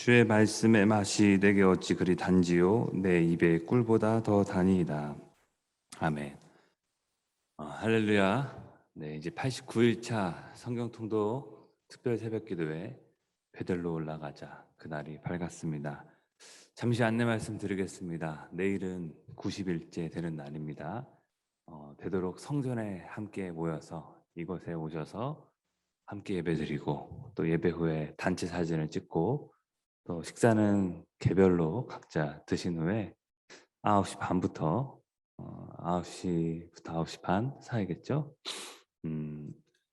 주의 말씀의 맛이 내게 어찌 그리 단지요 내 입에 꿀보다 더 다니이다. 아멘. 할렐루야. 네, 이제 89일차 성경통독 특별 새벽기도회 베들로 올라가자 그날이 밝았습니다. 잠시 안내 말씀 드리겠습니다. 내일은 90일째 되는 날입니다. 되도록 성전에 함께 모여서 이곳에 오셔서 함께 예배드리고 또 예배 후에 단체 사진을 찍고 또 식사는 개별로 각자 드신 후에 9시 반부터 9시부터 9시 반 사이겠죠?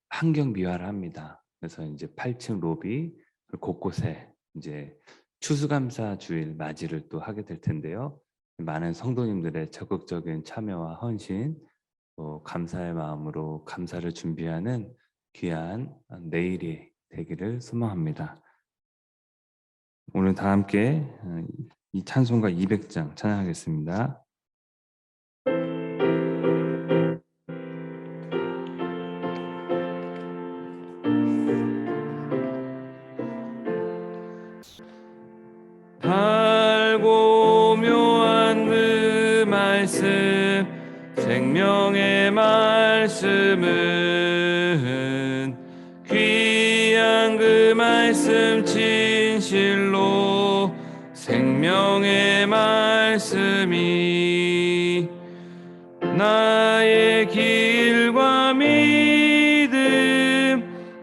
환경 미화를 합니다. 그래서 이제 8층 로비 곳곳에 이제 추수감사 주일 맞이를 또 하게 될 텐데요. 많은 성도님들의 적극적인 참여와 헌신, 또 감사의 마음으로 감사를 준비하는 귀한 내일이 되기를 소망합니다. 오늘 다 함께 이 찬송가 200장 찬양하겠습니다. 달고 묘한 그 말씀 생명의 말씀은 귀한 그 말씀 진실로 생명의 말씀이 나의 길과 믿음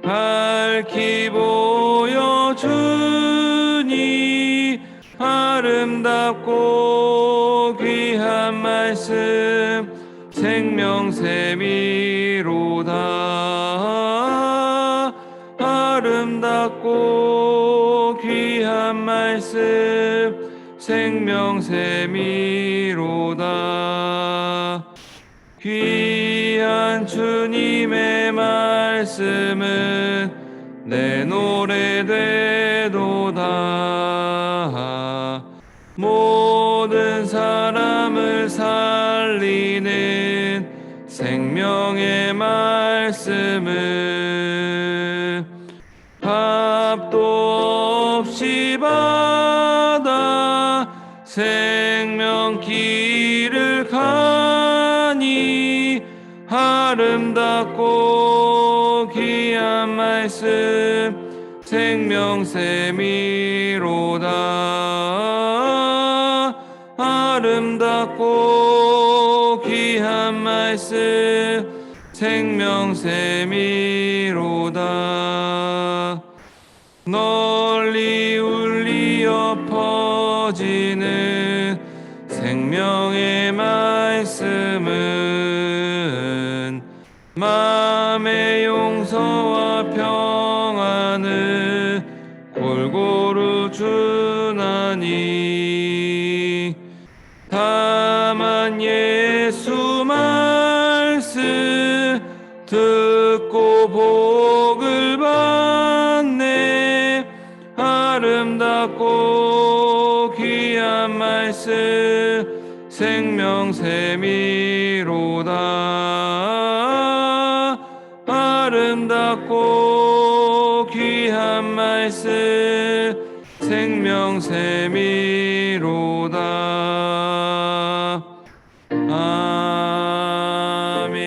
밝히 보여주니 아름답고 귀한 말씀 생명샘이로다. 아름답고 귀한 말씀 생명샘이로다. 귀한 주님의 말씀은 내 노래 되도다. 모든 사람을 살리는 생명의 말씀은 밥도 없이 받아 생명길을 가니 아름답고 귀한 말씀 생명샘이로다. 아름답고 귀한 말씀 생명샘이로다. 널리 울리어 퍼지는 생명의 말씀은 마음의 용서와 평안을 골고루 주나니 다만 예수 말씀 듣고 복을 받네. 아름답고 귀한 말씀 생명샘이로다. 아름답고 귀한 말씀 생명샘이로다. 아멘.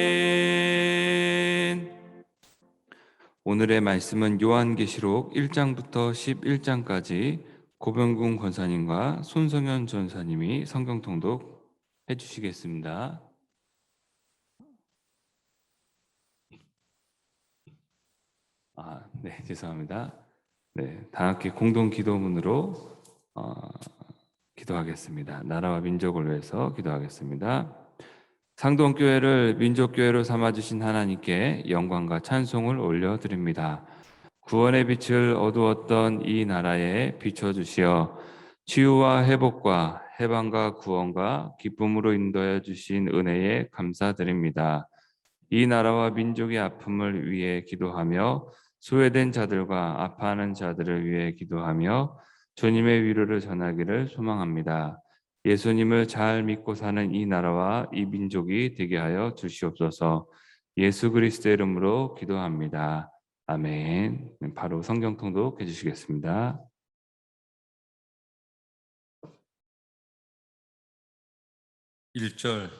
오늘의 말씀은 요한계시록 1장부터 11장까지 고병궁 권사님과 손성현 전사님이 성경 통독 해주시겠습니다. 네, 죄송합니다. 네, 다 함께 공동 기도문으로 기도하겠습니다. 나라와 민족을 위해서 기도하겠습니다. 상동교회를 민족교회로 삼아주신 하나님께 영광과 찬송을 올려드립니다. 구원의 빛을 어두웠던 이 나라에 비춰주시어 치유와 회복과 해방과 구원과 기쁨으로 인도해 주신 은혜에 감사드립니다. 이 나라와 민족의 아픔을 위해 기도하며 소외된 자들과 아파하는 자들을 위해 기도하며 주님의 위로를 전하기를 소망합니다. 예수님을 잘 믿고 사는 이 나라와 이 민족이 되게 하여 주시옵소서. 예수 그리스도의 이름으로 기도합니다. 아멘. 바로 성경 통독 해주시겠습니다. 1절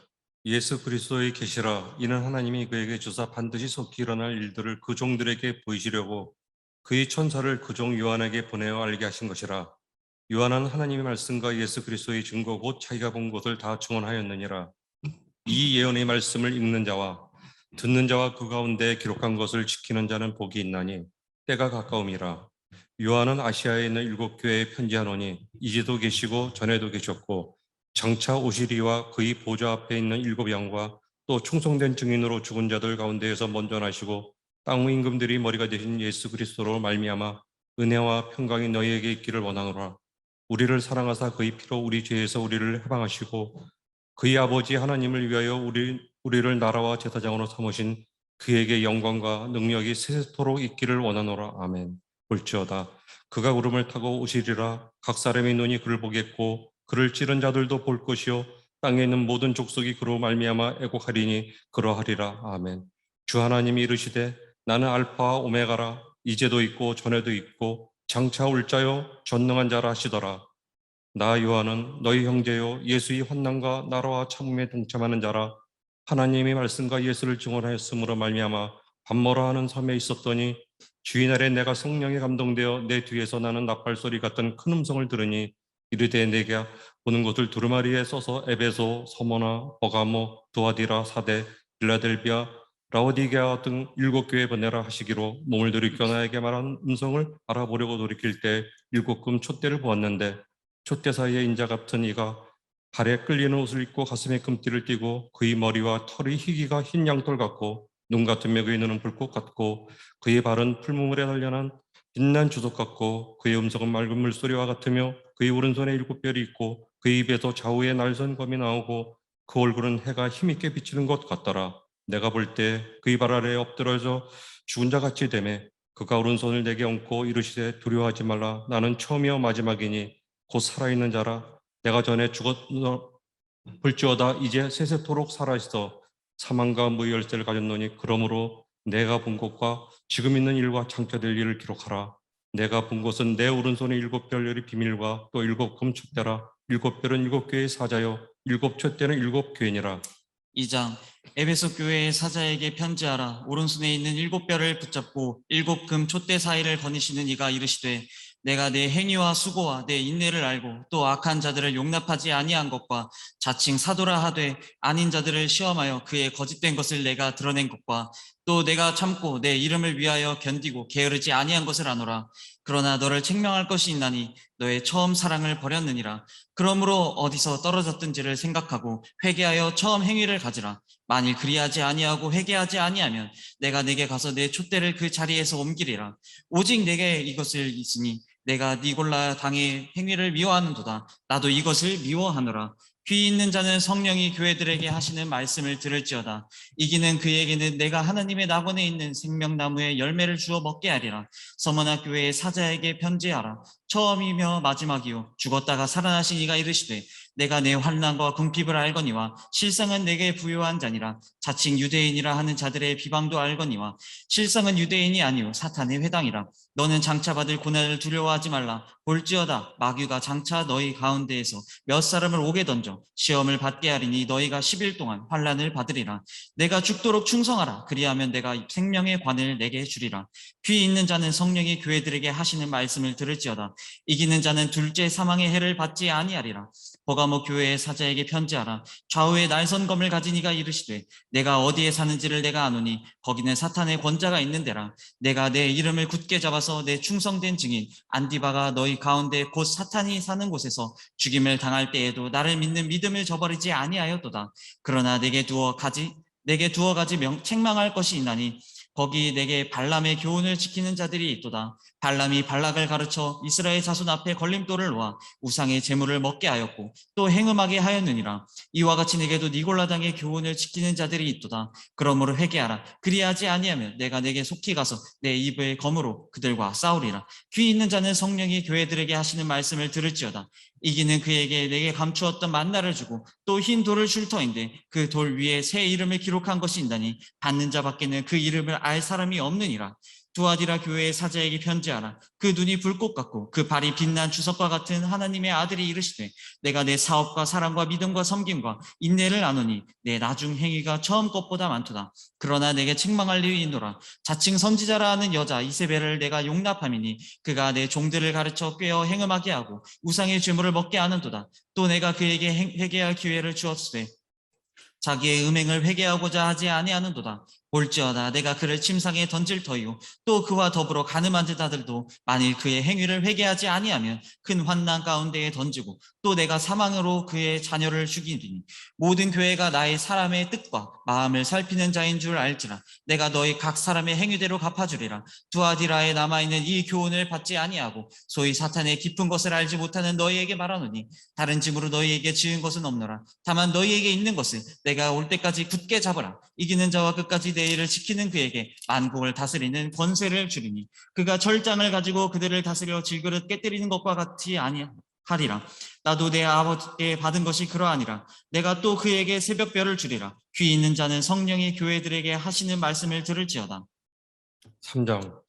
예수 그리스도의 계시라. 이는 하나님이 그에게 주사 반드시 속히 일어날 일들을 그 종들에게 보이시려고 그의 천사를 그 종 요한에게 보내어 알게 하신 것이라. 요한은 하나님의 말씀과 예수 그리스도의 증거 곧 자기가 본 것을 다 증언하였느니라. 이 예언의 말씀을 읽는 자와 듣는 자와 그 가운데 기록한 것을 지키는 자는 복이 있나니 때가 가까움이라. 요한은 아시아에 있는 7교회에 편지하노니 이제도 계시고 전에도 계셨고 장차 오시리와 그의 보좌 앞에 있는 7양과 또 충성된 증인으로 죽은 자들 가운데에서 먼저 나시고 땅 위 임금들이 머리가 되신 예수 그리스도로 말미암아 은혜와 평강이 너희에게 있기를 원하노라. 우리를 사랑하사 그의 피로 우리 죄에서 우리를 해방하시고 그의 아버지 하나님을 위하여 우리를 나라와 제사장으로 삼으신 그에게 영광과 능력이 세세토록 있기를 원하노라. 아멘. 볼지어다 그가 구름을 타고 오시리라. 각 사람의 눈이 그를 보겠고 그를 찌른 자들도 볼 것이요 땅에 있는 모든 족속이 그로 말미암아 애곡하리니 그러하리라. 아멘. 주 하나님이 이르시되 나는 알파와 오메가라. 이제도 있고 전에도 있고 장차 올 자요 전능한 자라 하시더라. 나 요한은 너희 형제요 예수의 환난과 나라와 참음에 동참하는 자라. 하나님의 말씀과 예수를 증언하였으므로 말미암아 밤머라 하는 삶에 있었더니 주인 아래 내가 성령에 감동되어 내 뒤에서 나는 나팔소리 같은 큰 음성을 들으니 이르되 내게 보는 것을 두루마리에 써서 에베소, 서머나, 버가모, 두아디라, 사대, 빌라델비아, 라오디게아 등 7교회 보내라 하시기로 몸을 들이켜 나에게 말한 음성을 알아보려고 돌이킬 때 7금 촛대를 보았는데 촛대 사이에 인자 같은 이가 발에 끌리는 옷을 입고 가슴에 금띠를 띠고 그의 머리와 털이 희기가 흰 양털 같고 눈 같으며 그의 눈은 불꽃 같고 그의 발은 풀무물에 단련한 빛난 주석 같고 그의 음성은 맑은 물소리와 같으며 그의 오른손에 7별이 있고 그의 입에서 좌우에 날선 검이 나오고 그 얼굴은 해가 힘있게 비치는 것 같더라. 내가 볼 때 그의 발 아래에 엎드려져 죽은 자 같이 되매 그가 오른손을 내게 얹고 이르시되 두려워하지 말라. 나는 처음이요 마지막이니 곧 살아있는 자라. 내가 전에 볼지어다 이제 세세토록 살아있어 사망과 무의 열쇠를 가졌노니 그러므로 내가 본 것과 지금 있는 일과 장차될 일을 기록하라. 내가 본 것은 내 오른손에 7별열의 비밀과 또 7금 촛대라. 7별은 7교회의 사자요 7촛대는 7교회니라. 2장 에베소 교회의 사자에게 편지하라. 오른손에 있는 7별을 붙잡고 7금 촛대 사이를 거니시는 이가 이르시되 내가 내 행위와 수고와 내 인내를 알고 또 악한 자들을 용납하지 아니한 것과 자칭 사도라 하되 아닌 자들을 시험하여 그의 거짓된 것을 내가 드러낸 것과 또 내가 참고 내 이름을 위하여 견디고 게으르지 아니한 것을 아노라. 그러나 너를 책망할 것이 있나니 너의 처음 사랑을 버렸느니라. 그러므로 어디서 떨어졌든지를 생각하고 회개하여 처음 행위를 가지라. 만일 그리하지 아니하고 회개하지 아니하면 내가 내게 가서 내 촛대를 그 자리에서 옮기리라. 오직 내게 이것을 있으니 내가 니골라 당의 행위를 미워하는도다. 나도 이것을 미워하노라. 귀 있는 자는 성령이 교회들에게 하시는 말씀을 들을지어다. 이기는 그에게는 내가 하나님의 낙원에 있는 생명나무의 열매를 주어 먹게 하리라. 서머나 교회의 사자에게 편지하라. 처음이며 마지막이요 죽었다가 살아나신 이가 이르시되 내가 내 환난과 궁핍을 알거니와 실상은 내게 부요한 자니라. 자칭 유대인이라 하는 자들의 비방도 알거니와 실상은 유대인이 아니요 사탄의 회당이라. 너는 장차 받을 고난을 두려워하지 말라. 볼지어다 마귀가 장차 너희 가운데에서 몇 사람을 오게 던져 시험을 받게 하리니 너희가 10일 동안 환난을 받으리라. 내가 죽도록 충성하라. 그리하면 내가 생명의 관을 내게 주리라. 귀 있는 자는 성령이 교회들에게 하시는 말씀을 들을지어다. 이기는 자는 둘째 사망의 해를 받지 아니하리라. 버가모 교회의 사자에게 편지하라. 좌우에 날선검을 가진 이가 이르시되 내가 어디에 사는지를 내가 아노니 거기는 사탄의 권자가 있는 데라. 내가 내 이름을 굳게 잡아서 내 충성된 증인 안디바가 너희 가운데 곧 사탄이 사는 곳에서 죽임을 당할 때에도 나를 믿는 믿음을 저버리지 아니하였도다. 그러나 내게 두어 가지 책망할 것이 있나니 거기 내게 발람의 교훈을 지키는 자들이 있도다. 발람이 발락을 가르쳐 이스라엘 자손 앞에 걸림돌을 놓아 우상의 제물을 먹게 하였고 또 행음하게 하였느니라. 이와 같이 내게도 니골라당의 교훈을 지키는 자들이 있도다. 그러므로 회개하라. 그리하지 아니하면 내가 내게 속히 가서 내 입의 검으로 그들과 싸우리라. 귀 있는 자는 성령이 교회들에게 하시는 말씀을 들을지어다. 이기는 그에게 내게 감추었던 만나를 주고 또 흰 돌을 줄 터인데 그 돌 위에 새 이름을 기록한 것이 있나니 받는 자밖에는 그 이름을 알 사람이 없느니라. 두아디라 교회의 사자에게 편지하라. 그 눈이 불꽃 같고 그 발이 빛난 주석과 같은 하나님의 아들이 이르시되 내가 내 사업과 사랑과 믿음과 섬김과 인내를 나누니 내 나중 행위가 처음 것보다 많도다. 그러나 내게 책망할 일이 있노라. 자칭 선지자라 하는 여자 이세벨을 내가 용납함이니 그가 내 종들을 가르쳐 꾀어 행음하게 하고 우상의 죄물을 먹게 하는도다. 또 내가 그에게 회개할 기회를 주었으되 자기의 음행을 회개하고자 하지 아니하는도다. 볼지어다 내가 그를 침상에 던질 터이요 또 그와 더불어 가늠한 자들도 만일 그의 행위를 회개하지 아니하면 큰 환난 가운데에 던지고 또 내가 사망으로 그의 자녀를 죽이리니 모든 교회가 나의 사람의 뜻과 마음을 살피는 자인 줄 알지라. 내가 너희 각 사람의 행위대로 갚아주리라. 두아디라에 남아있는 이 교훈을 받지 아니하고 소위 사탄의 깊은 것을 알지 못하는 너희에게 말하노니 다른 짐으로 너희에게 지은 것은 없노라. 다만 너희에게 있는 것은 내가 올 때까지 굳게 잡으라. 이기는 자와 끝까지 내 일을 지키는 그에게 만국을 다스리는 권세를 주리니 그가 절장을 가지고 그들을 다스려 질그릇 깨뜨리는 것과 같이 아니하리라. 나도 내 아버지께 받은 것이 그러하니라. 내가 또 그에게 새벽별을 주리라. 귀 있는 자는 성령이 교회들에게 하시는 말씀을 들을지어다. 3장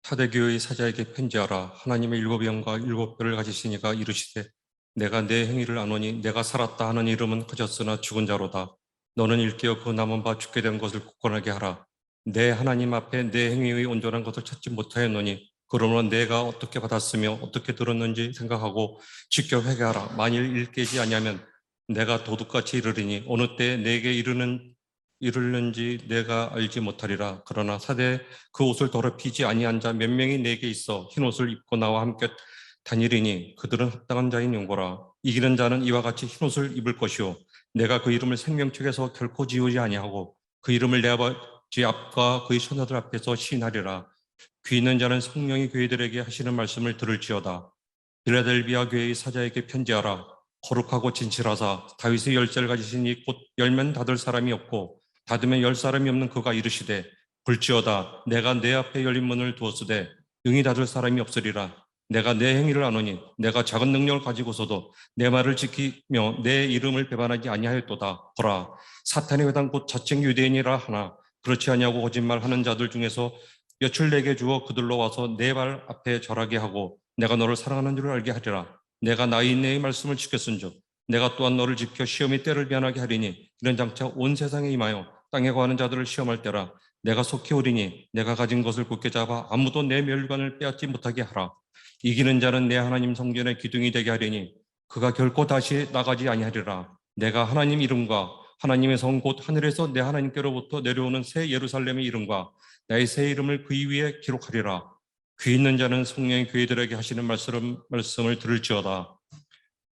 타대교의 사자에게 편지하라. 하나님의 일곱 영과 일곱 뼈를 가지신 이가 이르시되 내가 내 행위를 아노니 내가 살았다 하는 이름은 커졌으나 죽은 자로다. 너는 일깨어 그 남은 바 죽게 된 것을 굳건하게 하라. 내 하나님 앞에 내 행위의 온전한 것을 찾지 못하였노니 그러므로 내가 어떻게 받았으며 어떻게 들었는지 생각하고 지켜 회개하라. 만일 일깨지 아니하면 내가 도둑같이 이르리니 어느 때 내게 이르는지 내가 알지 못하리라. 그러나 사대 그 옷을 더럽히지 아니한 자 몇 명이 내게 있어 흰 옷을 입고 나와 함께 다니리니 그들은 합당한 자인 용고라. 이기는 자는 이와 같이 흰 옷을 입을 것이요 내가 그 이름을 생명책에서 결코 지우지 아니하고 그 이름을 내 아버지 앞과 그의 천사들 앞에서 시인하리라. 귀 있는 자는 성령이 교회들에게 하시는 말씀을 들을지어다. 빌라델비아 교회의 사자에게 편지하라. 거룩하고 진실하사 다윗의 열쇠를 가지신 이 곧 열면 닫을 사람이 없고 닫으면 열 사람이 없는 그가 이르시되 볼지어다 내가 내 앞에 열린 문을 두었으되 능히 닫을 사람이 없으리라. 내가 내 행위를 아노니 내가 작은 능력을 가지고서도 내 말을 지키며 내 이름을 배반하지 아니하였도다. 보라 사탄의 회당 곧 자칭 유대인이라 하나 그렇지 아니하고 거짓말하는 자들 중에서 몇을 내게 주어 그들로 와서 내 발 앞에 절하게 하고 내가 너를 사랑하는 줄을 알게 하리라. 내가 나의 인내의 말씀을 지켰은즉 내가 또한 너를 지켜 시험의 때를 면하게 하리니 이런 장차 온 세상에 임하여 땅에 거하는 자들을 시험할 때라. 내가 속히 오리니 내가 가진 것을 굳게 잡아 아무도 내 멸관을 빼앗지 못하게 하라. 이기는 자는 내 하나님 성전의 기둥이 되게 하리니 그가 결코 다시 나가지 아니하리라. 내가 하나님 이름과 하나님의 성 곧 하늘에서 내 하나님께로부터 내려오는 새 예루살렘의 이름과 나의 새 이름을 그 위에 기록하리라. 귀 있는 자는 성령의 교회들에게 하시는 말씀을 들을지어다.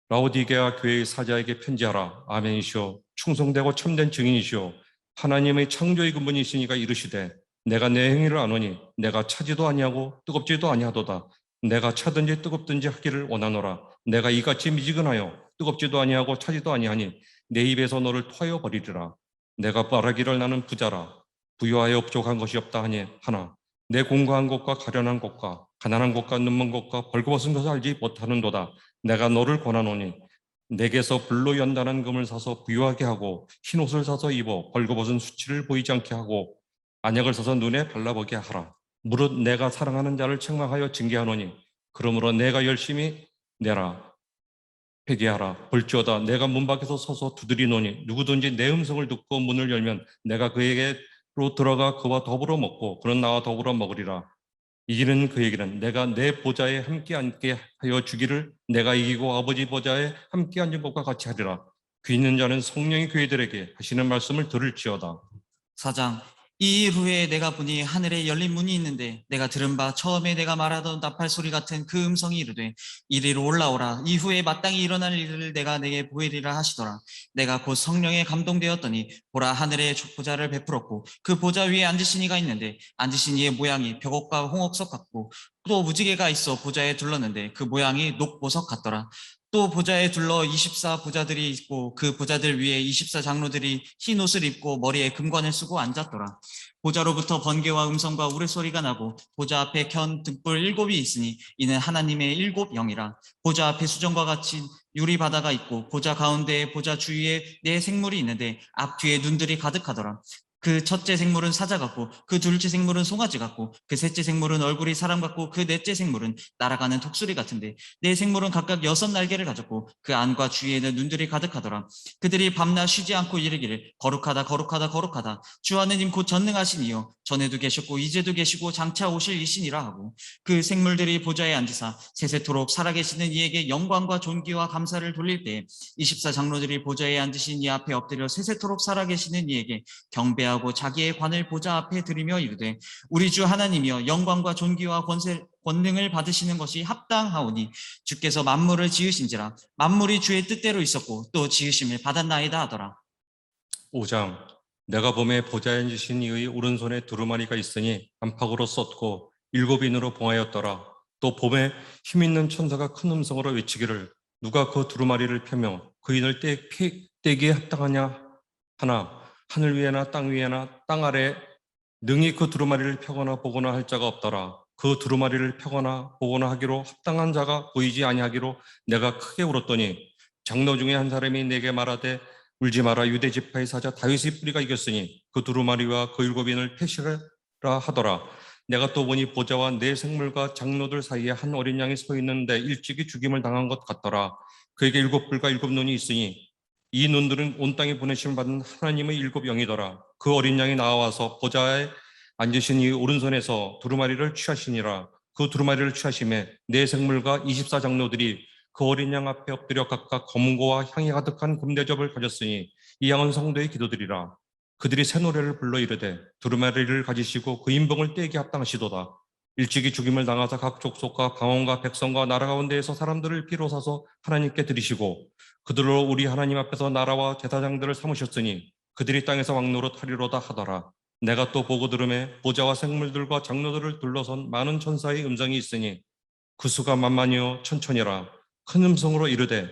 라오디게아 교회의 사자에게 편지하라. 아멘이시오. 충성되고 참된 증인이시오. 하나님의 창조의 근본이시니가 이르시되 내가 내 행위를 아노니 내가 차지도 아니하고 뜨겁지도 아니하도다. 내가 차든지 뜨겁든지 하기를 원하노라. 내가 이같이 미지근하여 뜨겁지도 아니하고 차지도 아니하니 내 입에서 너를 토하여 버리리라. 내가 말하기를 나는 부자라. 부유하여 부족한 것이 없다 하나 내 공고한 것과 가련한 것과 가난한 것과 눈먼 것과 벌거벗은 것을 알지 못하는도다. 내가 너를 권하노니 내게서 불로 연단한 금을 사서 부유하게 하고 흰 옷을 사서 입어 벌거벗은 수치를 보이지 않게 하고 안약을 사서 눈에 발라보게 하라. 무릇 내가 사랑하는 자를 책망하여 징계하노니 그러므로 내가 열심히 내라. 회개하라. 볼지어다 내가 문 밖에서 서서 두드리노니 누구든지 내 음성을 듣고 문을 열면 내가 그에게로 들어가 그와 더불어 먹고 그는 나와 더불어 먹으리라. 이기는 그에게는 내가 내 보좌에 함께 앉게 하여 주기를 내가 이기고 아버지 보좌에 함께 앉은 것과 같이 하리라. 귀 있는 자는 성령이 교회들에게 하시는 말씀을 들을지어다. 4장 이 일 후에 내가 보니 하늘에 열린 문이 있는데 내가 들은 바 처음에 내가 말하던 나팔 소리 같은 그 음성이 이르되 이리로 올라오라. 이후에 마땅히 일어날 일을 내가 내게 보이리라 하시더라. 내가 곧 성령에 감동되었더니 보라 하늘에 보좌를 베풀었고 그 보좌 위에 앉으신 이가 있는데 앉으신 이의 모양이 벽옥과 홍옥석 같고 또 무지개가 있어 보좌에 둘렀는데 그 모양이 녹보석 같더라. 또 보좌에 둘러 24 보좌들이 있고 그 보좌들 위에 24 장로들이 흰 옷을 입고 머리에 금관을 쓰고 앉았더라. 보좌로부터 번개와 음성과 우레소리가 나고 보좌 앞에 켠 등불 7이 있으니 이는 하나님의 7 영이라. 보좌 앞에 수정과 같이 유리 바다가 있고 보좌 가운데에 보좌 주위에 네 생물이 있는데 앞뒤에 눈들이 가득하더라. 그 첫째 생물은 사자 같고 그 둘째 생물은 송아지 같고 그 셋째 생물은 얼굴이 사람 같고 그 넷째 생물은 날아가는 독수리 같은데 네 생물은 각각 6날개를 가졌고 그 안과 주위에는 눈들이 가득하더라. 그들이 밤낮 쉬지 않고 이르기를 거룩하다 거룩하다 거룩하다 주 하느님 곧 전능하신 이여 전에도 계셨고 이제도 계시고 장차 오실 이신이라 하고 그 생물들이 보좌에 앉으사 세세토록 살아계시는 이에게 영광과 존귀와 감사를 돌릴 때에 24장로들이 보좌에 앉으신 이 앞에 엎드려 세세토록 살아계시는 이에게 경배하고 자기의 관을 보좌 앞에 드리며 이르되 우리 주 하나님이여 영광과 존귀와 권능을 받으시는 것이 합당하오니 주께서 만물을 지으신지라 만물이 주의 뜻대로 있었고 또 지으심을 받았나이다 하더라. 5장. 내가 봄에 보좌에 앉으신 이의 오른손에 두루마리가 있으니 안팎으로 썼고 7인으로 봉하였더라. 또 봄에 힘있는 천사가 큰 음성으로 외치기를 누가 그 두루마리를 펴며 그 인을 떼기에 합당하냐 하나 하늘 위에나 땅 위에나 땅 아래 능히 그 두루마리를 펴거나 보거나 할 자가 없더라. 그 두루마리를 펴거나 보거나 하기로 합당한 자가 보이지 아니하기로 내가 크게 울었더니 장로 중에 한 사람이 내게 말하되 울지 마라. 유대 지파의 사자 다윗의 뿌리가 이겼으니 그 두루마리와 그 7인을 펴시라 하더라. 내가 또 보니 보좌와 네 생물과 장로들 사이에 한 어린 양이 서 있는데 일찍이 죽임을 당한 것 같더라. 그에게 7뿔과 7눈이 있으니 이 눈들은 온 땅에 보내심을 받은 하나님의 7영이더라. 그 어린 양이 나와서 보좌에 앉으신 이 오른손에서 두루마리를 취하시니라. 그 두루마리를 취하심에 네 생물과 24장로들이 그 어린 양 앞에 엎드려 각각 검은고와 향이 가득한 금대접을 가졌으니 이 양은 성도의 기도들이라. 그들이 새 노래를 불러 이르되 두루마리를 가지시고 그 인봉을 떼기 합당하시도다. 일찍이 죽임을 당하사 각 족속과 방언과 백성과 나라 가운데에서 사람들을 피로 사서 하나님께 드리시고 그들로 우리 하나님 앞에서 나라와 제사장들을 삼으셨으니 그들이 땅에서 왕노릇 하리로다 하더라. 내가 또 보고 들음에 보좌와 생물들과 장로들을 둘러선 많은 천사의 음성이 있으니 그 수가 만만이요 천천이라. 큰 음성으로 이르되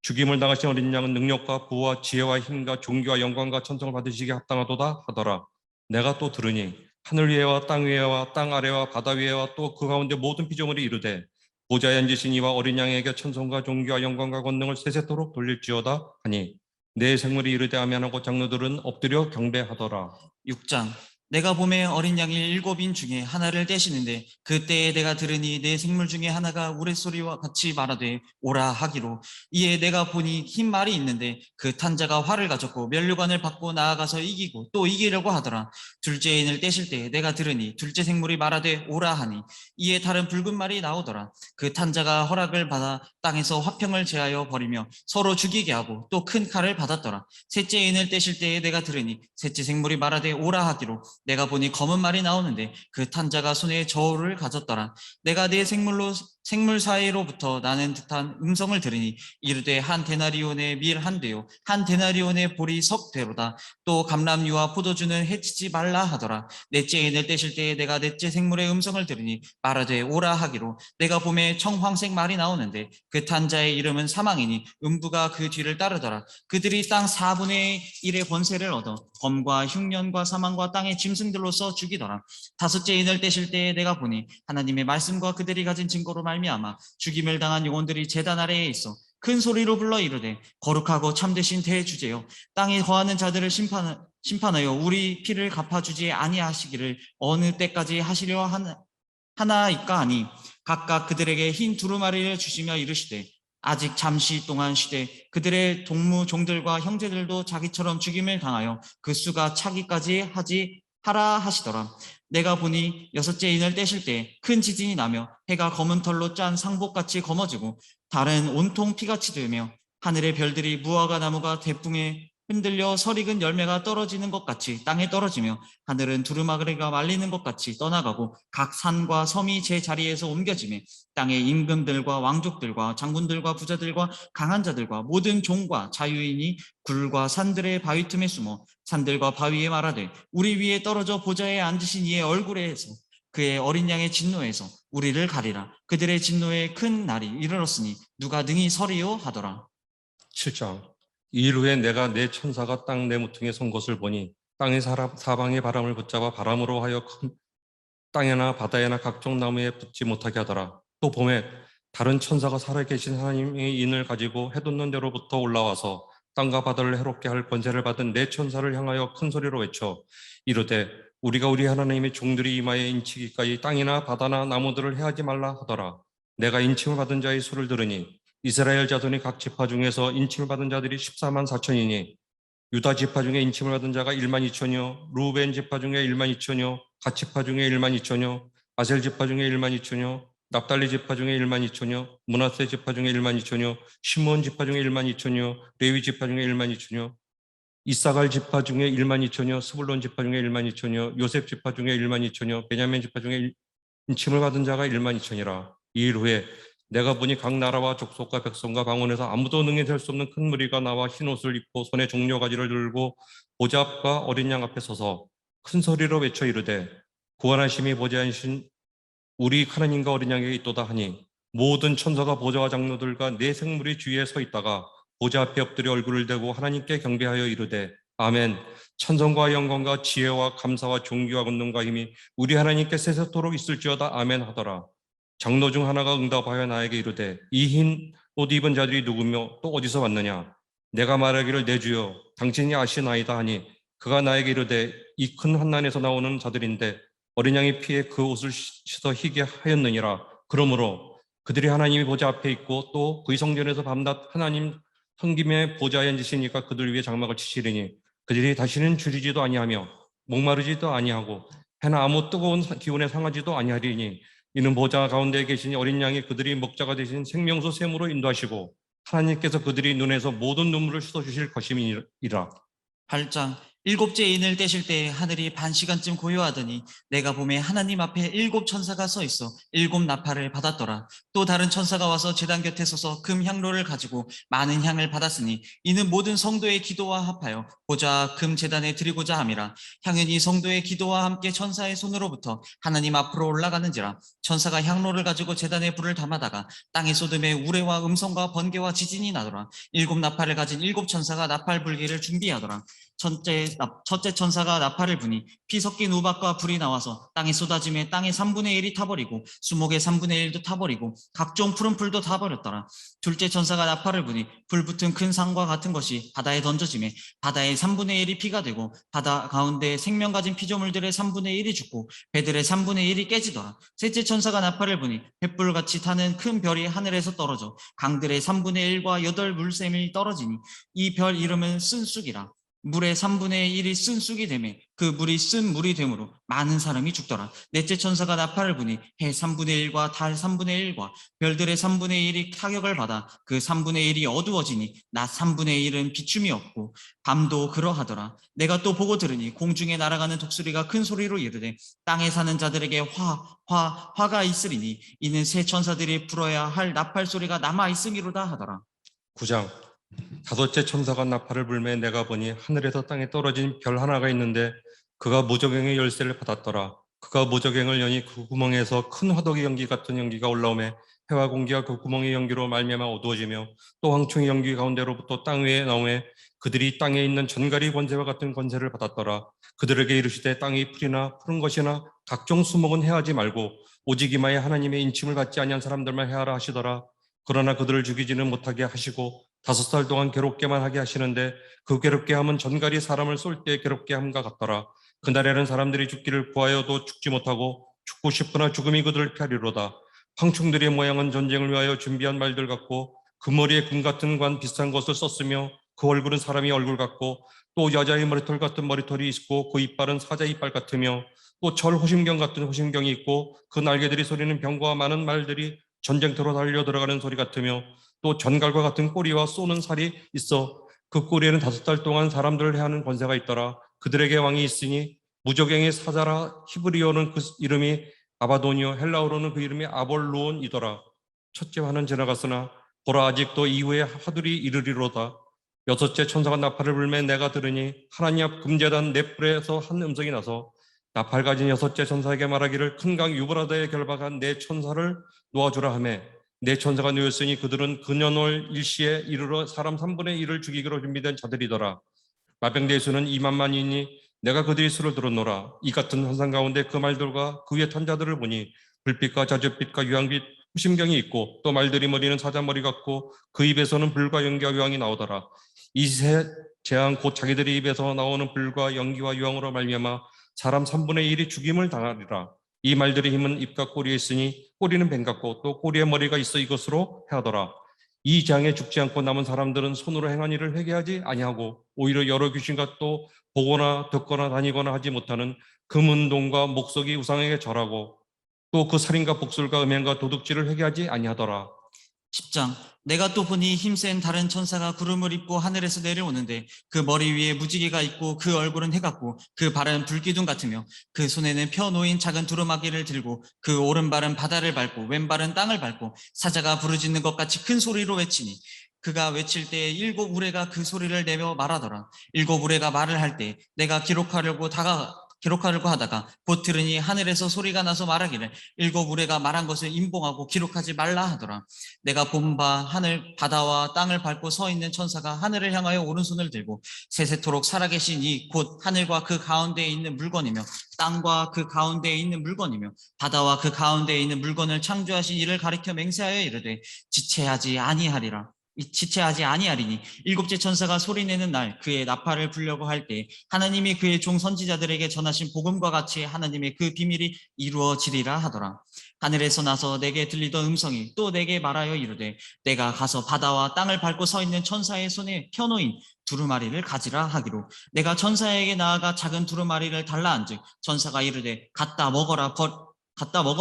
죽임을 당하신 어린 양은 능력과 부와 지혜와 힘과 존귀와 영광과 천성을 받으시기에 합당하도다 하더라. 내가 또 들으니 하늘 위에와 땅 위에와 땅 아래와 바다 위에와 또 그 가운데 모든 피조물이 이르되 보좌에 앉으신 이와 어린 양에게 천성과 존귀와 영광과 권능을 세세토록 돌릴지어다 하니 네 생물이 이르되 아멘하고 장로들은 엎드려 경배하더라. 6장. 내가 봄에 어린 양이 7인 중에 하나를 떼시는데 그때에 내가 들으니 내 생물 중에 하나가 우레소리와 같이 말하되 오라 하기로 이에 내가 보니 흰 말이 있는데 그 탄자가 활을 가졌고 면류관을 받고 나아가서 이기고 또 이기려고 하더라. 둘째 인을 떼실 때에 내가 들으니 둘째 생물이 말하되 오라 하니 이에 다른 붉은 말이 나오더라. 그 탄자가 허락을 받아 땅에서 화평을 제하여 버리며 서로 죽이게 하고 또 큰 칼을 받았더라. 셋째 인을 떼실 때에 내가 들으니 셋째 생물이 말하되 오라 하기로 내가 보니 검은 말이 나오는데 그 탄자가 손에 저울을 가졌더라. 내가 네 생물 사이로부터 나는 듯한 음성을 들으니 이르되 한 데나리온의 밀 한 대요 한 데나리온의 보리 석 대로다. 또 감람류와 포도주는 해치지 말라 하더라. 넷째 인을 떼실 때에 내가 넷째 생물의 음성을 들으니 말하되 오라 하기로 내가 봄에 청황색 말이 나오는데 그 탄자의 이름은 사망이니 음부가 그 뒤를 따르더라. 그들이 땅 4분의 1의 권세를 얻어 검과 흉년과 사망과 땅의 짐승들로서 죽이더라. 다섯째 인을 떼실 때에 내가 보니 하나님의 말씀과 그들이 가진 증거로 말미암아 죽임을 당한 영혼들이 제단 아래에 있어 큰 소리로 불러 이르되 거룩하고 참되신 대주제여 땅에 거하는 자들을 심판하여 우리 피를 갚아주지 아니하시기를 어느 때까지 하시려 하나이까 하니 각각 그들에게 흰 두루마리를 주시며 이르시되 아직 잠시 동안 쉬되 그들의 동무 종들과 형제들도 자기처럼 죽임을 당하여 그 수가 차기까지 하라 하시더라. 내가 보니 여섯째 인을 떼실 때 큰 지진이 나며 해가 검은 털로 짠 상복같이 검어지고 달은 온통 피같이 되며 하늘의 별들이 무화과 나무가 대풍에 흔들려 설익은 열매가 떨어지는 것 같이 땅에 떨어지며 하늘은 두루마리가 말리는 것 같이 떠나가고 각 산과 섬이 제 자리에서 옮겨지며 땅의 임금들과 왕족들과 장군들과 부자들과 강한 자들과 모든 종과 자유인이 굴과 산들의 바위 틈에 숨어 산들과 바위에 말하되 우리 위에 떨어져 보좌에 앉으신 이의 얼굴에서 그의 어린 양의 진노에서 우리를 가리라. 그들의 진노에 큰 날이 이르렀으니 누가 능히 서리요 하더라. 7장. 이 일 후에 내가 내 천사가 땅 내 모퉁이에 선 것을 보니 땅의 사방의 바람을 붙잡아 바람으로 하여 땅에나 바다에나 각종 나무에 붙지 못하게 하더라. 또 봄에 다른 천사가 살아계신 하나님의 인을 가지고 해돋는 데로부터 올라와서 땅과 바다를 해롭게 할 권세를 받은 내 천사를 향하여 큰 소리로 외쳐 이르되 우리가 우리 하나님의 종들이 이마에 인치기까지 땅이나 바다나 나무들을 해하지 말라 하더라. 내가 인침을 받은 자의 수를 들으니 이스라엘 자손이 각 지파 중에서 인침을 받은 자들이 14만 4천이니 유다 지파 중에 인침을 받은 자가 1만 2천여, 루벤 지파 중에 1만 2천여, 갓 지파 중에 1만 2천여, 아셀 지파 중에 1만 2천여, 납달리 지파 중에 1만 2천여, 므낫세 지파 중에 1만 2천여, 시므온 지파 중에 1만 2천여, 레위 지파 중에 1만 2천여, 이사갈 지파 중에 1만 2천여, 스불론 지파 중에 1만 2천여, 요셉 지파 중에 1만 2천여, 베냐민 지파 중에 인침을 받은 자가 1만 2천이라. 이 일 후에 내가 보니 각 나라와 족속과 백성과 방언에서 아무도 능히 될 수 없는 큰 무리가 나와 흰 옷을 입고 손에 종려 가지를 들고 보좌 앞과 어린 양 앞에 서서 큰 소리로 외쳐 이르되 구원하심이 보좌하신 우리 하나님과 어린 양에게 있도다 하니 모든 천사가 보좌와 장로들과 네 생물이 주위에 서 있다가 보좌 앞에 엎드려 얼굴을 대고 하나님께 경배하여 이르되 아멘. 찬송과 영광과 지혜와 감사와 존귀와 권능과 힘이 우리 하나님께 세세토록 있을지어다 아멘 하더라. 장로 중 하나가 응답하여 나에게 이르되 이 흰 옷 입은 자들이 누구며 또 어디서 왔느냐? 내가 말하기를 내 주여 당신이 아시나이다 하니 그가 나에게 이르되 이 큰 환난에서 나오는 자들인데 어린 양의 피에 그 옷을 씻어 희게 하였느니라. 그러므로 그들이 하나님의 보좌 앞에 있고 또 그의 성전에서 밤낮 하나님 섬김의 보좌에 앉으시니까 그들 위에 장막을 치시리니 그들이 다시는 줄이지도 아니하며 목마르지도 아니하고 해나 아무 뜨거운 기운에 상하지도 아니하리니 이는 보좌 가운데 계신 어린 양이 그들이 먹자가 되신 생명수 샘으로 인도하시고 하나님께서 그들이 눈에서 모든 눈물을 씻어주실 것임이니라. 8장 일곱째 인을 떼실 때 하늘이 반 시간쯤 고요하더니 내가 보매 하나님 앞에 7 천사가 서 있어 7 나팔을 받았더라. 또 다른 천사가 와서 제단 곁에 서서 금 향로를 가지고 많은 향을 받았으니 이는 모든 성도의 기도와 합하여 보좌 금 제단에 드리고자 함이라. 향은 이 성도의 기도와 함께 천사의 손으로부터 하나님 앞으로 올라가는지라. 천사가 향로를 가지고 제단에 불을 담아다가 땅에 쏟음에 우레와 음성과 번개와 지진이 나더라. 7 나팔을 가진 7 천사가 나팔 불기를 준비하더라. 첫째 천사가 나팔을 부니 피 섞인 우박과 불이 나와서 땅에 쏟아짐에 땅의 3분의 1이 타버리고 수목의 3분의 1도 타버리고 각종 푸른 풀도 타버렸더라. 둘째 천사가 나팔을 부니 불 붙은 큰 상과 같은 것이 바다에 던져짐에 바다의 3분의 1이 피가 되고 바다 가운데 생명 가진 피조물들의 3분의 1이 죽고 배들의 3분의 1이 깨지더라. 셋째 천사가 나팔을 부니 횃불같이 타는 큰 별이 하늘에서 떨어져 강들의 3분의 1과 8 물샘이 떨어지니 이 별 이름은 쓴쑥이라. 물의 3분의 1이 쓴 쑥이 되매 그 물이 쓴 물이 되므로 많은 사람이 죽더라. 넷째 천사가 나팔을 부니 해 3분의 1과 달 3분의 1과 별들의 3분의 1이 타격을 받아 그 3분의 1이 어두워지니 낮 3분의 1은 비춤이 없고 밤도 그러하더라. 내가 또 보고 들으니 공중에 날아가는 독수리가 큰 소리로 이르되 땅에 사는 자들에게 화가 있으리니 이는 새 천사들이 불어야 할 나팔 소리가 남아 있음이로다 하더라. 9장 다섯째 천사가 나팔을 불매 내가 보니 하늘에서 땅에 떨어진 별 하나가 있는데 그가 무저갱의 열쇠를 받았더라. 그가 무저갱을 여니 그 구멍에서 큰 화덕의 연기 같은 연기가 올라오매 해와 공기가 그 구멍의 연기로 말미암아 어두워지며 또 황충의 연기 가운데로부터 땅 위에 나오매 그들이 땅에 있는 전갈이 권세와 같은 권세를 받았더라. 그들에게 이르시되 땅의 풀이나 푸른 것이나 각종 수목은 해하지 말고 오직 이마에 하나님의 인침을 받지 아니한 사람들만 해하라 하시더라. 그러나 그들을 죽이지는 못하게 하시고 5살 동안 괴롭게만 하게 하시는데 그 괴롭게 함은 전갈이 사람을 쏠 때 괴롭게 함과 같더라. 그날에는 사람들이 죽기를 구하여도 죽지 못하고 죽고 싶으나 죽음이 그들을 피하리로다. 황충들의 모양은 전쟁을 위하여 준비한 말들 같고 그 머리에 금 같은 관 비싼 것을 썼으며 그 얼굴은 사람이 얼굴 같고 또 여자의 머리털 같은 머리털이 있고 그 이빨은 사자 이빨 같으며 또 철 호심경 같은 호심경이 있고 그 날개들이 소리는 병과 많은 말들이 전쟁터로 달려 들어가는 소리 같으며 또 전갈과 같은 꼬리와 쏘는 살이 있어 그 꼬리에는 5달 동안 사람들을 해하는 권세가 있더라. 그들에게 왕이 있으니 무저갱의 사자라. 히브리어는 그 이름이 아바도니오, 헬라어로는 그 이름이 아볼로온이더라. 첫째 화는 지나갔으나 보라 아직도 이후에 화들이 이르리로다. 6째 천사가 나팔을 불매 내가 들으니 하나님 앞 금제단 넷불에서 한 음성이 나서 나팔 가진 6째 천사에게 말하기를 큰 강 유브라다에 결박한 네 천사를 놓아주라 하매 네 천사가 놓였으니 그들은 근년월 일시에 이르러 사람 3분의 1을 죽이기로 준비된 자들이더라. 마병대의 수는 2만만이니 내가 그들의 수를 들었노라. 이 같은 환상 가운데 그 말들과 그 위에 탄 자들을 보니 불빛과 자줏빛과 유황빛 후심경이 있고 또 말들이 머리는 사자 머리 같고 그 입에서는 불과 연기와 유황이 나오더라. 이 세 재앙 곧 자기들의 입에서 나오는 불과 연기와 유황으로 말미암아 사람 3분의 1이 죽임을 당하리라. 이 말들의 힘은 입과 꼬리에 있으니 꼬리는 뱀 같고 또 꼬리에 머리가 있어 이것으로 해하더라. 이 재앙에 죽지 않고 남은 사람들은 손으로 행한 일을 회개하지 아니하고 오히려 여러 귀신과 또 보거나 듣거나 다니거나 하지 못하는 금은동과 목석이 우상에게 절하고 또 그 살인과 복술과 음행과 도둑질을 회개하지 아니하더라. 10장. 내가 또 보니 힘센 다른 천사가 구름을 입고 하늘에서 내려오는데 그 머리 위에 무지개가 있고 그 얼굴은 해 같고 그 발은 불기둥 같으며 그 손에는 펴놓인 작은 두루마기를 들고 그 오른발은 바다를 밟고 왼발은 땅을 밟고 사자가 부르짖는 것 같이 큰 소리로 외치니 그가 외칠 때 일곱 우레가 그 소리를 내며 말하더라. 일곱 우레가 말을 할 때 내가 기록하려고 하다가 곧 들으니 하늘에서 소리가 나서 말하기를 일곱 우레가 말한 것을 임봉하고 기록하지 말라 하더라. 내가 본 바 하늘 바다와 땅을 밟고 서 있는 천사가 하늘을 향하여 오른손을 들고 세세토록 살아계신 이 곧 하늘과 그 가운데에 있는 물건이며 땅과 그 가운데에 있는 물건이며 바다와 그 가운데에 있는 물건을 창조하신 이를 가리켜 맹세하여 이르되 지체하지 아니하리니 일곱째 천사가 소리내는 날 그의 나팔을 불려고 할 때 하나님이 그의 종 선지자들에게 전하신 복음과 같이 하나님의 그 비밀이 이루어지리라 하더라. 하늘에서 나서 내게 들리던 음성이 또 내게 말하여 이르되 내가 가서 바다와 땅을 밟고 서 있는 천사의 손에 펴놓인 두루마리를 가지라 하기로 내가 천사에게 나아가 작은 두루마리를 달라 한즉 천사가 이르되 갖다 먹어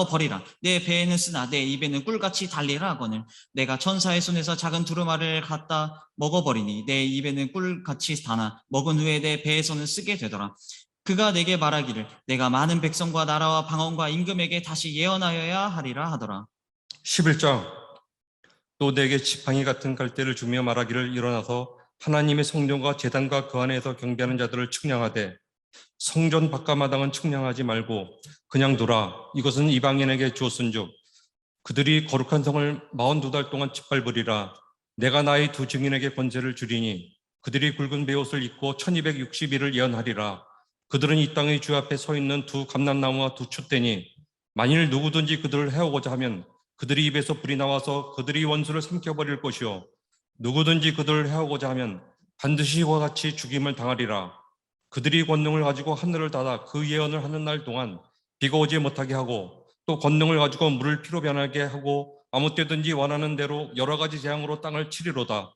버리라. 내 배에는 쓰나 내 입에는 꿀같이 달리라 하거늘 내가 천사의 손에서 작은 두루마리를 갖다 먹어버리니 내 입에는 꿀같이 다나 먹은 후에 내 배에서는 쓰게 되더라. 그가 내게 말하기를 내가 많은 백성과 나라와 방언과 임금에게 다시 예언하여야 하리라 하더라. 11장. 또 내게 지팡이 같은 갈대를 주며 말하기를 일어나서 하나님의 성전과 제단과 그 안에서 경배하는 자들을 측량하되 성전 바깥마당은 측량하지 말고 그냥 두라. 이것은 이방인에게 주었은즉 그들이 거룩한 성을 42달 동안 짓밟으리라. 내가 나의 두 증인에게 권세를 주리니 그들이 굵은 베옷을 입고 1260일을 예언하리라. 그들은 이 땅의 주 앞에 서 있는 두 감람나무와 두 촛대니 만일 누구든지 그들을 해오고자 하면 그들이 입에서 불이 나와서 그들이 원수를 삼켜버릴 것이요 누구든지 그들을 해오고자 하면 반드시 이와 같이 죽임을 당하리라. 그들이 권능을 가지고 하늘을 닫아 그 예언을 하는 날 동안 비가 오지 못하게 하고 또 권능을 가지고 물을 피로 변하게 하고 아무 때든지 원하는 대로 여러 가지 재앙으로 땅을 치리로다.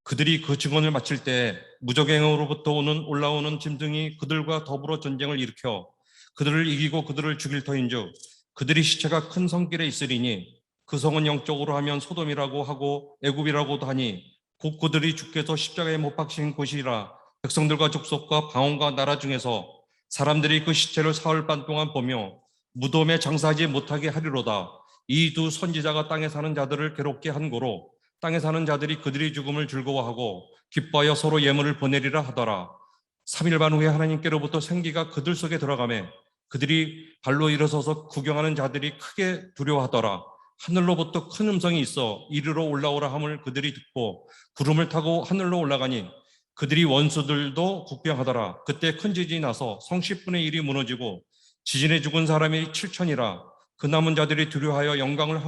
그들이 그 증언을 마칠 때 무적행으로부터 올라오는 짐승이 그들과 더불어 전쟁을 일으켜 그들을 이기고 그들을 죽일 터인즉 그들이 시체가 큰 성길에 있으리니 그 성은 영적으로 하면 소돔이라고 하고 애굽이라고도 하니 곧 그들이 주께서 십자가에 못 박히신 곳이라. 백성들과 족속과 방언과 나라 중에서 사람들이 그 시체를 사흘 반 동안 보며 무덤에 장사하지 못하게 하리로다. 이 두 선지자가 땅에 사는 자들을 괴롭게 한 고로 땅에 사는 자들이 그들의 죽음을 즐거워하고 기뻐하여 서로 예물을 보내리라 하더라. 3일 반 후에 하나님께로부터 생기가 그들 속에 들어가매 그들이 발로 일어서서 구경하는 자들이 크게 두려워하더라. 하늘로부터 큰 음성이 있어 이리로 올라오라 함을 그들이 듣고 구름을 타고 하늘로 올라가니 그들이 원수들도 국병하더라. 그때 큰 지진이 나서 성 10분의 1이 무너지고 지진에 죽은 사람이 7천이라. 그 남은 자들이 두려워하여 영광을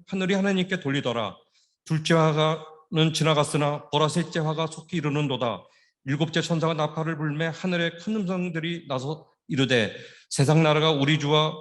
하늘이 하나님께 돌리더라. 둘째 화가는 지나갔으나 보라 셋째 화가 속히 이르는도다. 일곱째 천사가 나팔을 불매 하늘에 큰 음성들이 나서 이르되 세상 나라가 우리 주와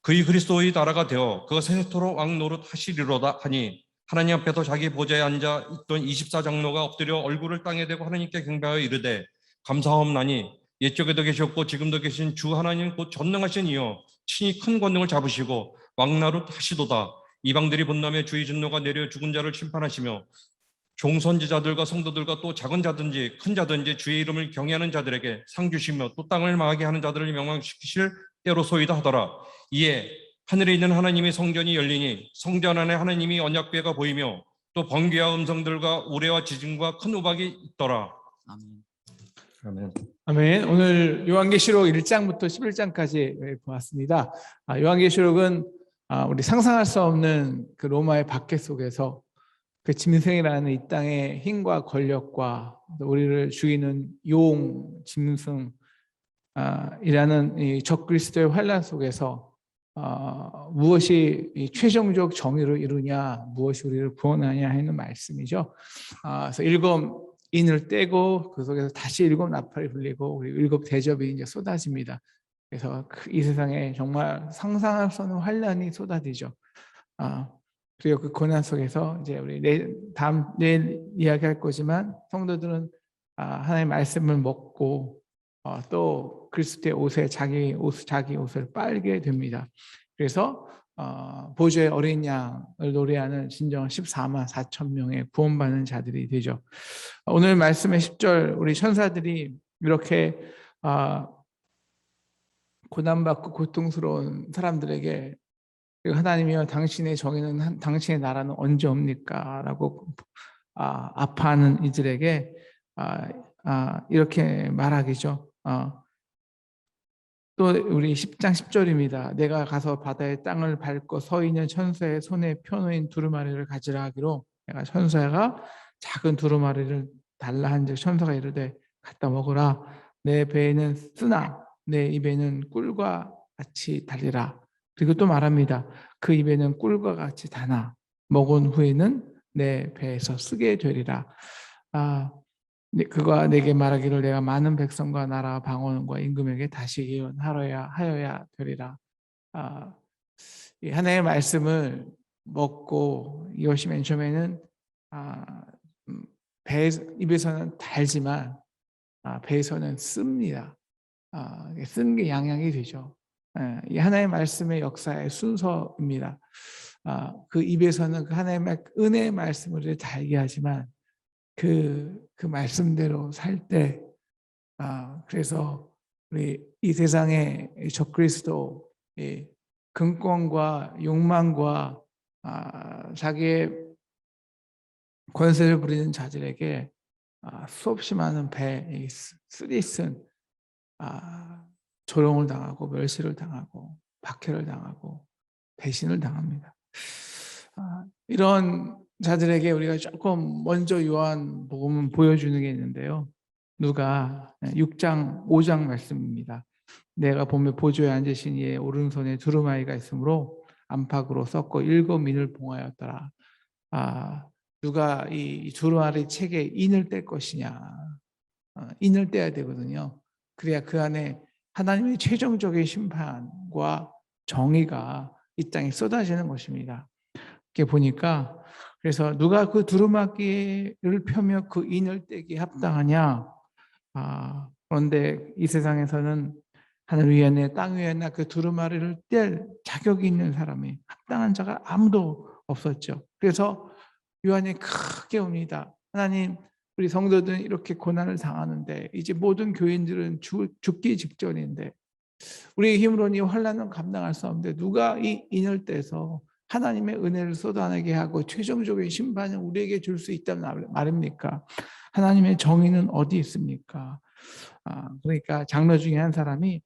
그의 그리스도의 나라가 되어 그가 세세토록 왕 노릇 하시리로다 하니 하나님 앞에서 자기 보좌에 앉아 있던 24장로가 엎드려 얼굴을 땅에 대고 하나님께 경배하여 이르되 감사하옵나니 옛적에도 계셨고 지금도 계신 주 하나님 곧 전능하신 이여 친히 큰 권능을 잡으시고 왕노릇 하시도다. 이방들이 분노하며 주의 진노가 내려 죽은 자를 심판하시며 종선지자들과 성도들과 또 작은 자든지 큰 자든지 주의 이름을 경외하는 자들에게 상 주시며 또 땅을 망하게 하는 자들을 명망시키실 때로소이다 하더라. 이에 하늘에 있는 하나님의 성전이 열리니 성전 안에 하나님이 언약궤가 보이며 또 번개와 음성들과 우레와 지진과 큰 우박이 있더라. 아멘. 아멘. 아멘. 오늘 요한계시록 1장부터 11장까지 보았습니다. 요한계시록은 우리 상상할 수 없는 그 로마의 박해 속에서 그 짐승이라는 이 땅의 힘과 권력과 우리를 죽이는 용, 짐승 이라는 이 적그리스도의 환란 속에서 무엇이 이 최종적 정의를 이루냐, 무엇이 우리를 구원하냐 하는 말씀이죠. 그래서 인을 떼고 그 속에서 다시 일곱 나팔이 불리고 그리고 일곱 대접이 이제 쏟아집니다. 그래서 이 세상에 정말 상상할 수 없는 환란이 쏟아지죠. 그리고 그 고난 속에서 이제 우리 내일 이야기할 거지만 성도들은 하나님의 말씀을 먹고 또 그리스도의 옷에 자기 옷을 빨게 됩니다. 그래서 보좌의 어린 양을 노래하는 진정한 14만 4천 명의 구원받는 자들이 되죠. 오늘 말씀의 10절 우리 천사들이 이렇게 고난받고 고통스러운 사람들에게 하나님이여 당신의 정의는 당신의 나라는 언제 옵니까? 라고 아파하는 이들에게 이렇게 말하기죠. 또 우리 10장 10절입니다. 내가 가서 바다의 땅을 밟고 서 있는 천사의 손에 펴놓인 두루마리를 가지라 하기로 내가 천사가 작은 두루마리를 달라 한즉 천사가 이르되 갖다 먹으라. 내 배에는 쓰나 내 입에는 꿀과 같이 달리라. 그리고 또 말합니다. 그 입에는 꿀과 같이 다나 먹은 후에는 내 배에서 쓰게 되리라. 그가 내게 말하기를 내가 많은 백성과 나라 방언과 임금에게 다시 예언하여야 되리라. 이 하나님의 말씀을 먹고 이것이 맨 처음에는 입에서는 달지만 배에서는 씁니다. 쓴 게 양양이 되죠. 이 하나님의 말씀의 역사의 순서입니다. 그 입에서는 그 하나님의 은혜의 말씀을 달게 하지만 그 말씀대로 살 때, 그래서 우리 이 세상의 적그리스도, 근권과 욕망과 자기의 권세를 부리는 자들에게 수없이 많은 쓰리쓴 조롱을 당하고 멸시를 당하고 박해를 당하고 배신을 당합니다. 이런 자들에게 우리가 조금 먼저 요한복음은 보여주는 게 있는데요. 누가 6장 5장 말씀입니다. 내가 보면 보좌에 앉으신 이의 오른손에 두루마리가 있으므로 안팎으로 썩고 7인을 봉하였더라. 누가 이 두루마리 책에 인을 뗄 것이냐. 인을 떼야 되거든요. 그래야 그 안에 하나님의 최종적인 심판과 정의가 이 땅에 쏟아지는 것입니다. 이렇게 보니까 그래서 누가 그 두루마기를 펴며 그 인을 떼기에 합당하냐? 그런데 이 세상에서는 하늘 위에나 땅 위에나 그 두루마리를 뗄 자격이 있는 사람이 합당한 자가 아무도 없었죠. 그래서 요한이 크게 옵니다. 하나님, 우리 성도들은 이렇게 고난을 당하는데 이제 모든 교인들은 죽기 직전인데 우리의 힘으로는 이 환난은 감당할 수 없는데 누가 이 인을 떼서 하나님의 은혜를 쏟아내게 하고 최종적인 심판을 우리에게 줄 수 있다는 말입니까? 하나님의 정의는 어디 있습니까? 그러니까 장로 중에 한 사람이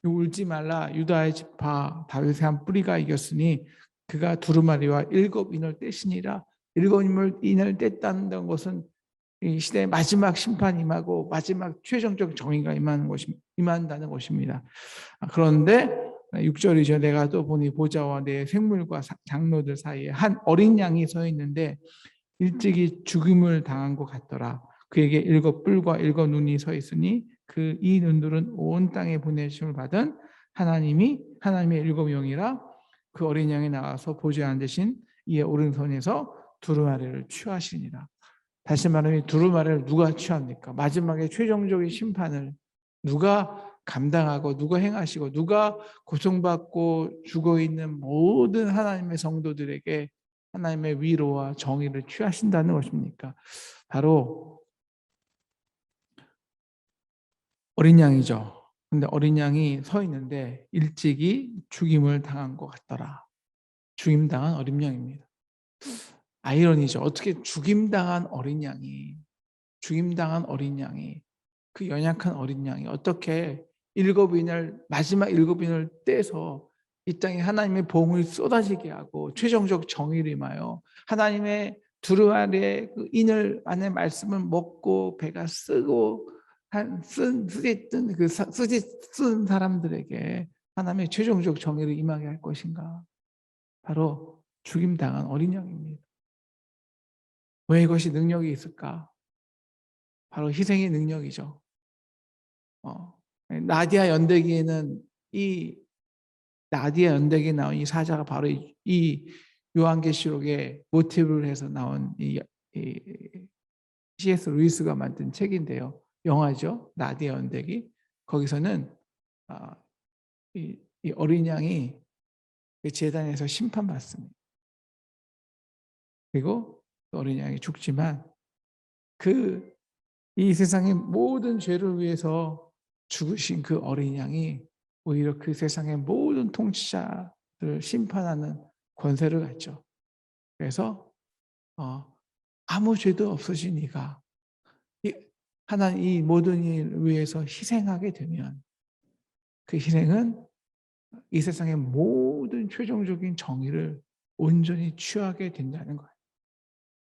울지 말라 유다의 지파 다윗의 한 뿌리가 이겼으니 그가 두루마리와 7인을 떼시니라. 7인을 뗐다는 것은 이 시대의 마지막 심판이 임하고 마지막 최종적 정의가 임한다는 것입니다. 그런데 6절이죠. 내가 또 보니 보좌와 내 생물과 장로들 사이에 한 어린 양이 서 있는데 일찍이 죽임을 당한 것 같더라. 그에게 7뿔과 7눈이 서 있으니 그 이 눈들은 온 땅에 보내심을 받은 하나님의 7영이라. 그 어린 양이 나와서 보좌에 앉으신 이의 오른손에서 두루마리를 취하시니라. 다시 말하면 두루마리를 누가 취합니까? 마지막에 최종적인 심판을 누가 감당하고 누가 행하시고 누가 고통받고 죽어있는 모든 하나님의 성도들에게 하나님의 위로와 정의를 취하신다는 것입니까? 바로 어린 양이죠. 근데 어린 양이 서 있는데 일찍이 죽임을 당한 것 같더라. 죽임당한 어린 양입니다. 아이러니죠. 어떻게 죽임당한 어린 양이 그 연약한 어린 양이 어떻게 마지막 7인을 떼서 이 땅에 하나님의 복음을 쏟아지게 하고 최종적 정의를 임하여 하나님의 두루마리의 그 인을 안에 말씀을 먹고 배가 쓰고 쓰짓쓴 사람들에게 하나님의 최종적 정의를 임하게 할 것인가? 바로 죽임당한 어린 양입니다. 왜 이것이 능력이 있을까? 바로 희생의 능력이죠. 나디아 연대기에는 이 나디아 연대기에 나온 이 사자가 바로 이 요한계시록의 모티브를 해서 나온 이 C.S. 루이스가 만든 책인데요. 영화죠. 나디아 연대기. 거기서는 이 어린 양이 제단에서 심판받습니다. 그리고 어린 양이 죽지만 이 세상의 모든 죄를 위해서 죽으신 그 어린 양이 오히려 그 세상의 모든 통치자를 심판하는 권세를 갖죠. 그래서 아무 죄도 없으신 이가 하나님 이 모든 일을 위해서 희생하게 되면 그 희생은 이 세상의 모든 최종적인 정의를 온전히 취하게 된다는 거예요.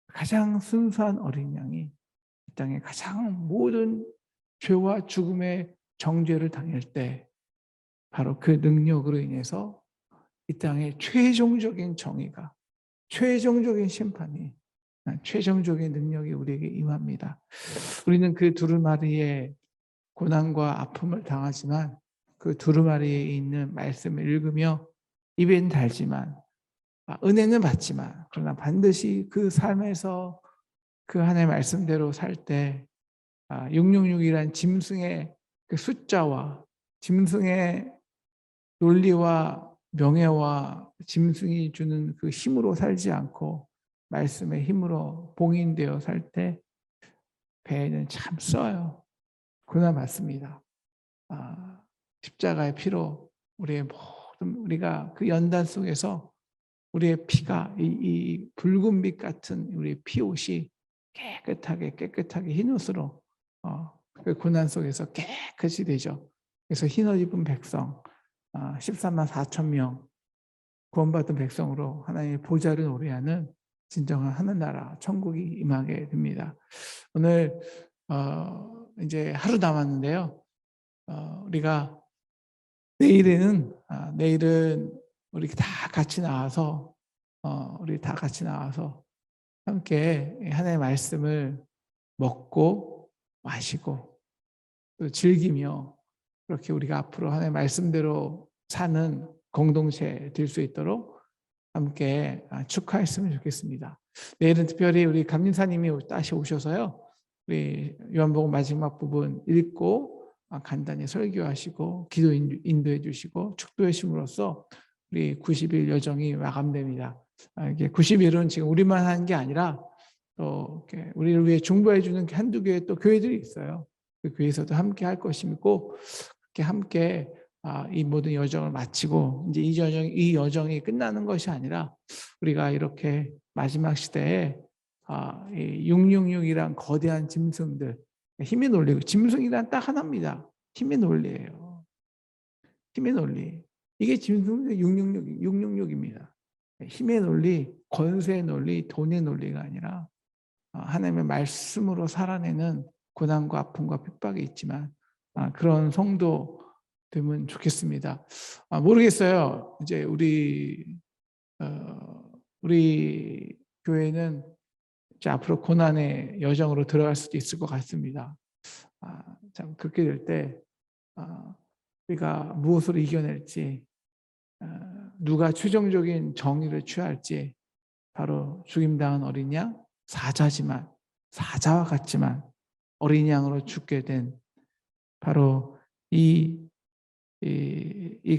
가장 순수한 어린 양이 이 땅에 가장 모든 죄와 죽음의 정죄를 당할 때 바로 그 능력으로 인해서 이 땅의 최종적인 정의가, 최종적인 심판이, 최종적인 능력이 우리에게 임합니다. 우리는 그 두루마리의 고난과 아픔을 당하지만 그 두루마리에 있는 말씀을 읽으며 입에는 달지만 은혜는 받지만 그러나 반드시 그 삶에서 그 하나님의 말씀대로 살 때 666이란 짐승의 그 숫자와 짐승의 논리와 명예와 짐승이 주는 그 힘으로 살지 않고 말씀의 힘으로 봉인되어 살 때 배에는 참 써요. 고난 받습니다. 십자가의 피로 우리의 모든 우리가 그 연단 속에서 우리의 피가 이 붉은빛 같은 우리의 피옷이 깨끗하게 흰옷으로 그 고난 속에서 깨끗이 되죠. 그래서 흰옷 입은 백성 13만 4천 명 구원받은 백성으로 하나님의 보좌를 노래하는 진정한 하늘나라 천국이 임하게 됩니다. 오늘 이제 하루 남았는데요. 우리가 내일은 우리 다 같이 나와서 함께 하나님의 말씀을 먹고 마시고 또 즐기며 그렇게 우리가 앞으로 하나님의 말씀대로 사는 공동체 될 수 있도록 함께 축하했으면 좋겠습니다. 내일은 특별히 우리 감림사님이 다시 오셔서요. 우리 요한복음 마지막 부분 읽고 간단히 설교하시고 기도 인도해 주시고 축도해 주심으로써 우리 90일 여정이 마감됩니다. 이게 90일은 지금 우리만 하는 게 아니라 또 우리를 위해 중보해 주는 한두 교회 또 교회들이 있어요. 그 교회에서도 함께 할 것이고 그렇게 함께 이 모든 여정을 마치고 이제 이 여정이 끝나는 것이 아니라 우리가 이렇게 마지막 시대에 이 666이란 거대한 짐승들 힘의 논리, 짐승이란 딱 하나입니다. 힘의 논리예요. 힘의 논리. 이게 짐승의 666입니다. 힘의 논리, 권세의 논리, 돈의 논리가 아니라 하나님의 말씀으로 살아내는 고난과 아픔과 핍박이 있지만 그런 성도 되면 좋겠습니다. 모르겠어요. 이제 우리 교회는 이제 앞으로 고난의 여정으로 들어갈 수도 있을 것 같습니다. 참 그렇게 될 때 우리가 무엇으로 이겨낼지, 누가 최종적인 정의를 취할지 바로 죽임당한 어린 양, 사자와 같지만 어린 양으로 죽게 된 바로 이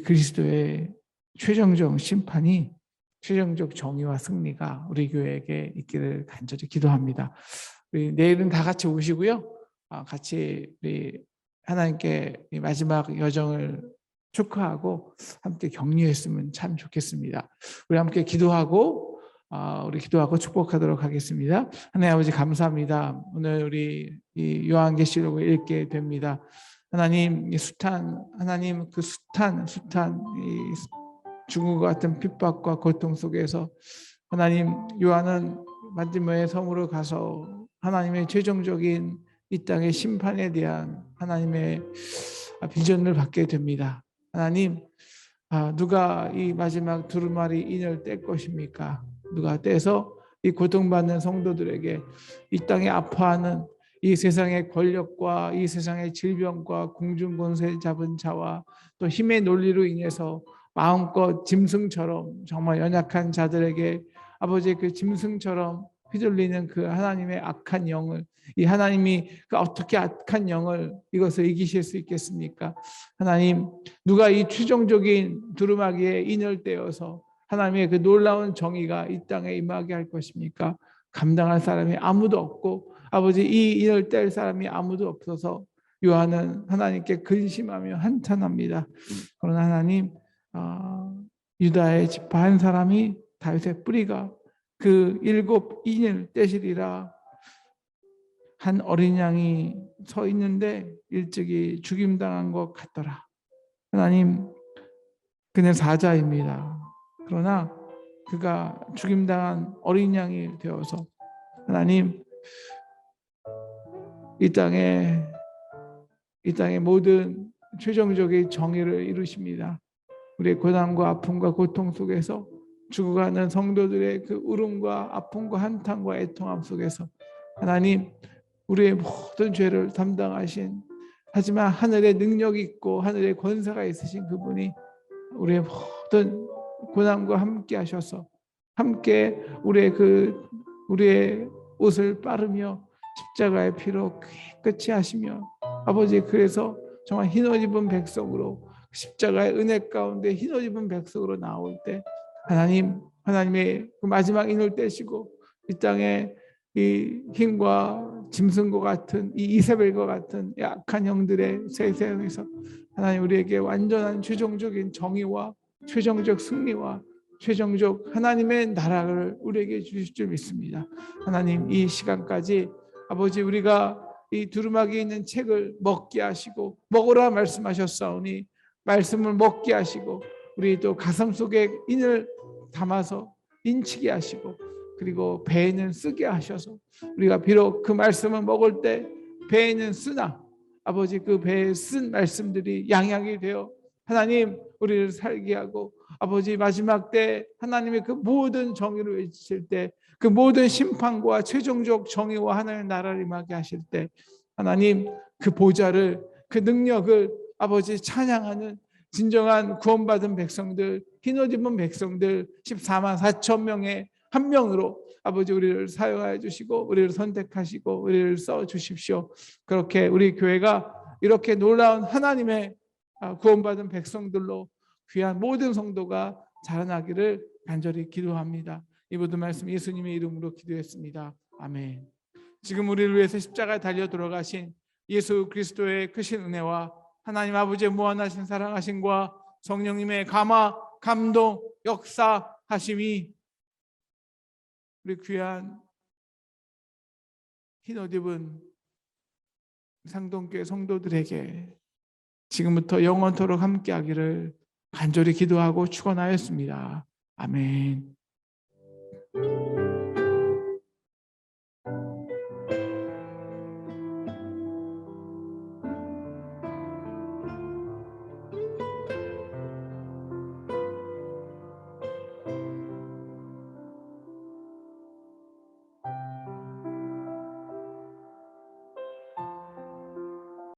그리스도의 최종적 심판이 최종적 정의와 승리가 우리 교회에게 있기를 간절히 기도합니다. 우리 내일은 다 같이 오시고요. 같이 우리 하나님께 마지막 여정을 축하하고 함께 격려했으면 참 좋겠습니다. 우리 함께 기도하고 축복하도록 하겠습니다. 하나님 아버지 감사합니다. 오늘 우리 이 요한계시록을 읽게 됩니다. 하나님 이 하나님 그 숱한 이 죽음과 같은 핍박과 고통 속에서 하나님 요한은 마지막에 섬으로 가서 하나님의 최종적인 이 땅의 심판에 대한 하나님의 비전을 받게 됩니다. 하나님 누가 이 마지막 두루마리 인을 뗄 것입니까? 누가 떼서 이 고통받는 성도들에게 이 땅에 아파하는 이 세상의 권력과 이 세상의 질병과 공중 권세 잡은 자와 또 힘의 논리로 인해서 마음껏 짐승처럼 정말 연약한 자들에게 아버지의 그 짐승처럼 휘둘리는 그 하나님의 악한 영을, 이 하나님이 그 어떻게 악한 영을 이것을 이기실 수 있겠습니까? 하나님, 누가 이 최종적인 두루마기에 인을 떼어서 하나님의 그 놀라운 정의가 이 땅에 임하게 할 것입니까? 감당할 사람이 아무도 없고 아버지 이 인을 뗄 사람이 아무도 없어서 요한은 하나님께 근심하며 한탄합니다. 그러나 하나님, 유다의 지파 한 사람이 다윗의 뿌리가 그 7 인을 떼시리라. 한 어린 양이 서 있는데 일찍이 죽임당한 것 같더라. 하나님, 그는 사자입니다. 그러나 그가 죽임당한 어린 양이 되어서 하나님, 이 땅의 모든 최종적인 정의를 이루십니다. 우리의 고난과 아픔과 고통 속에서 죽어가는 성도들의 그 울음과 아픔과 한탄과 애통함 속에서 하나님, 우리의 모든 죄를 담당하신, 하지만 하늘의 능력이 있고 하늘의 권세가 있으신 그분이 우리의 모든 고난과 함께 하셔서 함께 우리의 옷을 빠르며 십자가의 피로 깨끗이 하시며 아버지, 그래서 정말 흰옷 입은 백성으로 십자가의 은혜 가운데 흰옷 입은 백성으로 나올 때 하나님의 그 마지막 인을 떼시고 이 땅에 이 힘과 짐승과 같은 이 이세벨과 같은 약한 영들의 세상에서 하나님 우리에게 완전한 최종적인 정의와 최종적 승리와 최종적 하나님의 나라를 우리에게 주실 줄 믿습니다. 하나님, 이 시간까지 아버지, 우리가 이 두루마기에 있는 책을 먹게 하시고 먹으라 말씀하셨사오니 말씀을 먹게 하시고 우리 또 가슴 속에 인을 담아서 인치게 하시고 그리고 배에는 쓰게 하셔서 우리가 비록 그 말씀을 먹을 때 배에는 쓰나 아버지, 그 배에 쓴 말씀들이 양약이 되어 하나님 우리를 살게 하고 아버지, 마지막 때 하나님의 그 모든 정의를 외치실 때 그 모든 심판과 최종적 정의와 하나님의 나라를 임하게 하실 때 하나님, 그 보좌를, 그 능력을 아버지 찬양하는 진정한 구원받은 백성들, 흰옷 입은 백성들 14만 4천 명의 한 명으로 아버지 우리를 사용하여 주시고 우리를 선택하시고 우리를 써 주십시오. 그렇게 우리 교회가 이렇게 놀라운 하나님의 구원받은 백성들로 귀한 모든 성도가 자라나기를 간절히 기도합니다. 이 모든 말씀 예수님의 이름으로 기도했습니다. 아멘. 지금 우리를 위해서 십자가에 달려 돌아가신 예수 그리스도의 크신 은혜와 하나님 아버지의 무한하신 사랑하심과 성령님의 감화, 감동, 역사하심이 우리 귀한 흰옷 입은 상동교회 성도들에게 지금부터 영원토록 함께하기를 간절히 기도하고 축원하였습니다. 아멘.